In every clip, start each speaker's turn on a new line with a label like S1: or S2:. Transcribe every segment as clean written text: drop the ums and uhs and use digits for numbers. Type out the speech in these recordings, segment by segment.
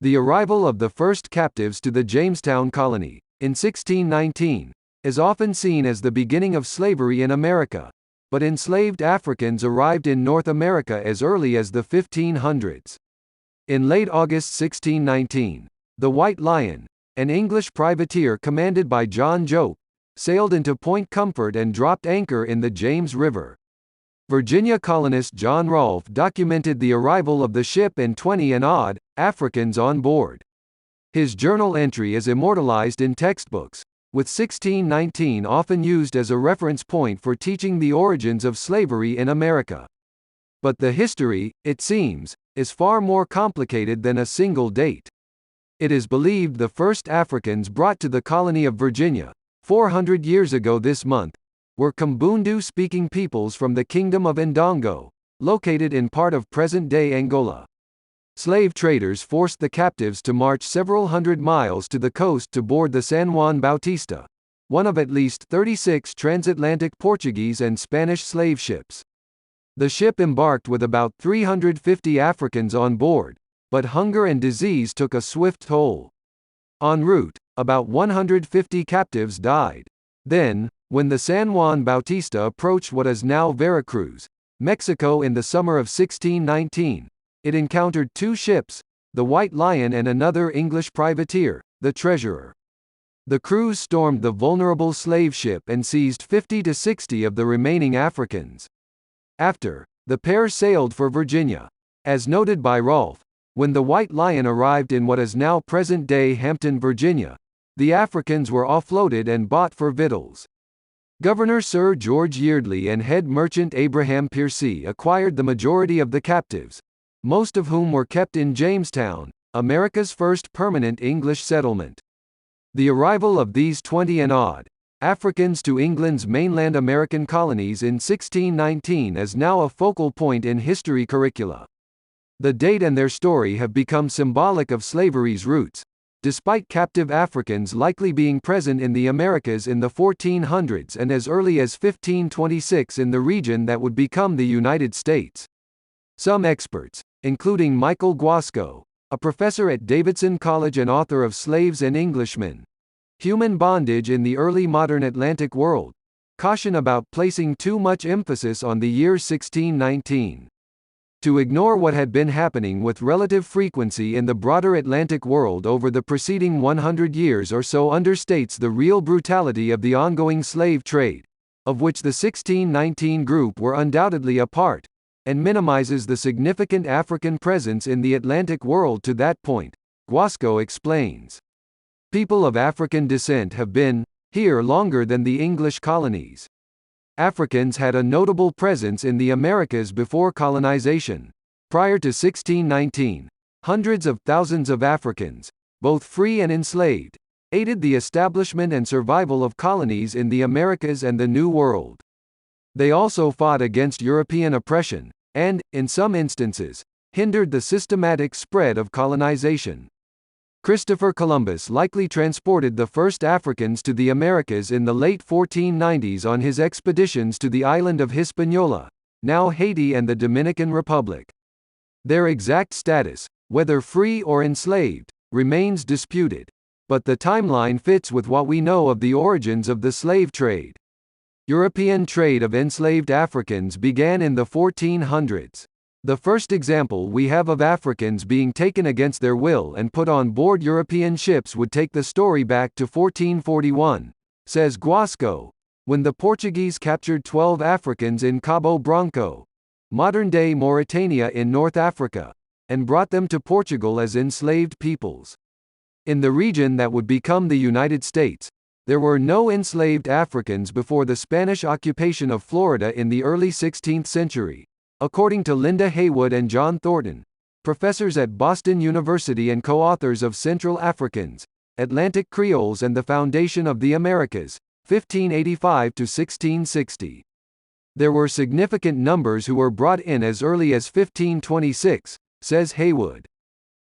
S1: The arrival of the first captives to the Jamestown colony, in 1619, is often seen as the beginning of slavery in America, but enslaved Africans arrived in North America as early as the 1500s. In late August 1619, the White Lion, an English privateer commanded by John Jope, sailed into Point Comfort and dropped anchor in the James River. Virginia colonist John Rolfe documented the arrival of the ship and 20 and odd Africans on board. His journal entry is immortalized in textbooks, with 1619 often used as a reference point for teaching the origins of slavery in America. But the history, it seems, is far more complicated than a single date. It is believed the first Africans brought to the colony of Virginia, 400 years ago this month, were Kimbundu-speaking peoples from the Kingdom of Ndongo, located in part of present-day Angola. Slave traders forced the captives to march several hundred miles to the coast to board the San Juan Bautista, one of at least 36 transatlantic Portuguese and Spanish slave ships. The ship embarked with about 350 Africans on board, but hunger and disease took a swift toll. En route, about 150 captives died. Then, when the San Juan Bautista approached what is now Veracruz, Mexico in the summer of 1619, it encountered two ships, the White Lion and another English privateer, the Treasurer. The crews stormed the vulnerable slave ship and seized 50 to 60 of the remaining Africans. After, the pair sailed for Virginia. As noted by Rolfe, when the White Lion arrived in what is now present-day Hampton, Virginia, the Africans were offloaded and bought for victuals. Governor Sir George Yeardley and head merchant Abraham Piercy acquired the majority of the captives, most of whom were kept in Jamestown, America's first permanent English settlement. The arrival of these 20 and odd Africans to England's mainland American colonies in 1619 is now a focal point in history curricula. The date and their story have become symbolic of slavery's roots, despite captive Africans likely being present in the Americas in the 1400s and as early as 1526 in the region that would become the United States. Some experts, including Michael Guasco, a professor at Davidson College and author of Slaves and Englishmen, Human Bondage in the Early Modern Atlantic World, caution about placing too much emphasis on the year 1619. To ignore what had been happening with relative frequency in the broader Atlantic world over the preceding 100 years or so understates the real brutality of the ongoing slave trade, of which the 1619 group were undoubtedly a part, and minimizes the significant African presence in the Atlantic world to that point, Guasco explains. People of African descent have been here longer than the English colonies. Africans had a notable presence in the Americas before colonization. Prior to 1619, hundreds of thousands of Africans, both free and enslaved, aided the establishment and survival of colonies in the Americas and the New World. They also fought against European oppression, and, in some instances, hindered the systematic spread of colonization. Christopher Columbus likely transported the first Africans to the Americas in the late 1490s on his expeditions to the island of Hispaniola, now Haiti and the Dominican Republic. Their exact status, whether free or enslaved, remains disputed, but the timeline fits with what we know of the origins of the slave trade. European trade of enslaved Africans began in the 1400s. The first example we have of Africans being taken against their will and put on board European ships would take the story back to 1441, says Guasco, when the Portuguese captured 12 Africans in Cabo Branco, modern-day Mauritania in North Africa, and brought them to Portugal as enslaved peoples. In the region that would become the United States, there were no enslaved Africans before the Spanish occupation of Florida in the early 16th century. According to Linda Haywood and John Thornton, professors at Boston University and co-authors of Central Africans, Atlantic Creoles and the Foundation of the Americas, 1585 to 1660. There were significant numbers who were brought in as early as 1526, says Haywood.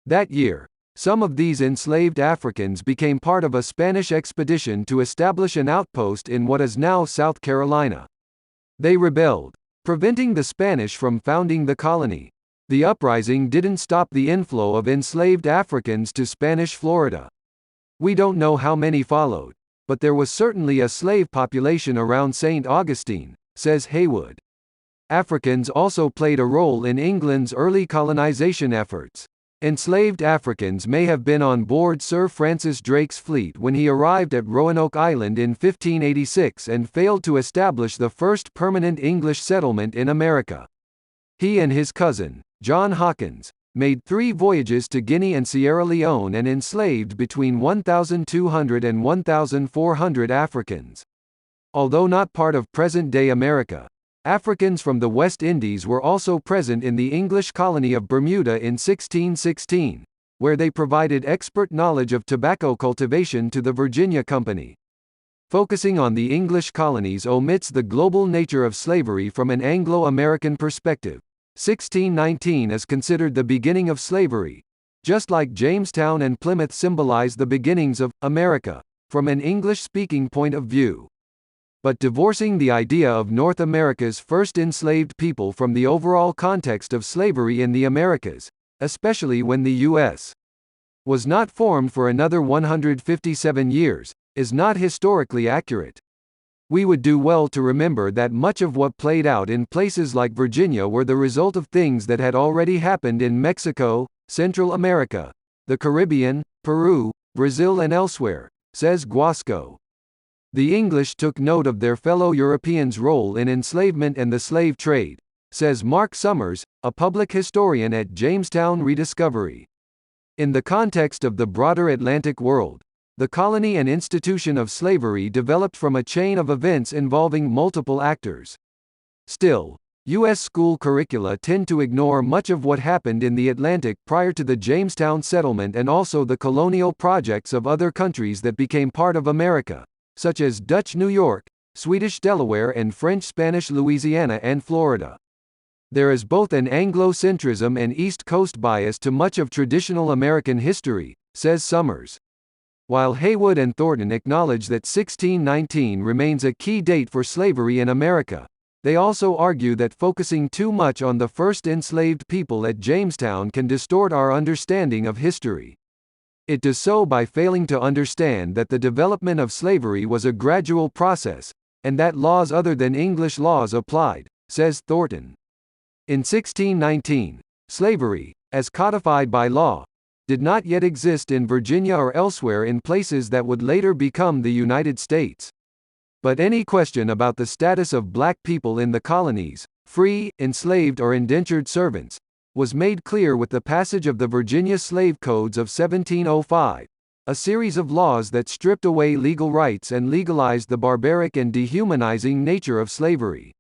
S1: That year, some of these enslaved Africans became part of a Spanish expedition to establish an outpost in what is now South Carolina. They rebelled, preventing the Spanish from founding the colony. The uprising didn't stop the inflow of enslaved Africans to Spanish Florida. We don't know how many followed, but there was certainly a slave population around St. Augustine, says Haywood. Africans also played a role in England's early colonization efforts. Enslaved Africans may have been on board Sir Francis Drake's fleet when he arrived at Roanoke Island in 1586 and failed to establish the first permanent English settlement in America. He and his cousin, John Hawkins, made 3 voyages to Guinea and Sierra Leone and enslaved between 1,200 and 1,400 Africans. Although not part of present-day America, Africans from the West Indies were also present in the English colony of Bermuda in 1616, where they provided expert knowledge of tobacco cultivation to the Virginia Company. Focusing on the English colonies omits the global nature of slavery from an Anglo-American perspective. 1619 is considered the beginning of slavery, just like Jamestown and Plymouth symbolize the beginnings of America, from an English-speaking point of view. But divorcing the idea of North America's first enslaved people from the overall context of slavery in the Americas, especially when the U.S. was not formed for another 157 years, is not historically accurate. We would do well to remember that much of what played out in places like Virginia were the result of things that had already happened in Mexico, Central America, the Caribbean, Peru, Brazil and elsewhere, says Guasco. The English took note of their fellow Europeans' role in enslavement and the slave trade, says Mark Summers, a public historian at Jamestown Rediscovery. In the context of the broader Atlantic world, the colony and institution of slavery developed from a chain of events involving multiple actors. Still, U.S. school curricula tend to ignore much of what happened in the Atlantic prior to the Jamestown settlement and also the colonial projects of other countries that became part of America, such as Dutch New York, Swedish Delaware and French-Spanish Louisiana and Florida. There is both an Anglo-centrism and East Coast bias to much of traditional American history, says Summers. While Haywood and Thornton acknowledge that 1619 remains a key date for slavery in America, they also argue that focusing too much on the first enslaved people at Jamestown can distort our understanding of history. It does so by failing to understand that the development of slavery was a gradual process, and that laws other than English laws applied, says Thornton. In 1619, slavery, as codified by law, did not yet exist in Virginia or elsewhere in places that would later become the United States. But any question about the status of black people in the colonies, free, enslaved or indentured servants, was made clear with the passage of the Virginia Slave Codes of 1705, a series of laws that stripped away legal rights and legalized the barbaric and dehumanizing nature of slavery.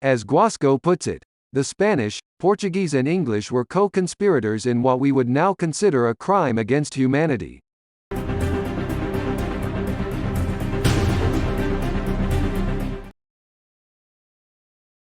S1: As Guasco puts it, the Spanish, Portuguese and English were co-conspirators in what we would now consider a crime against humanity.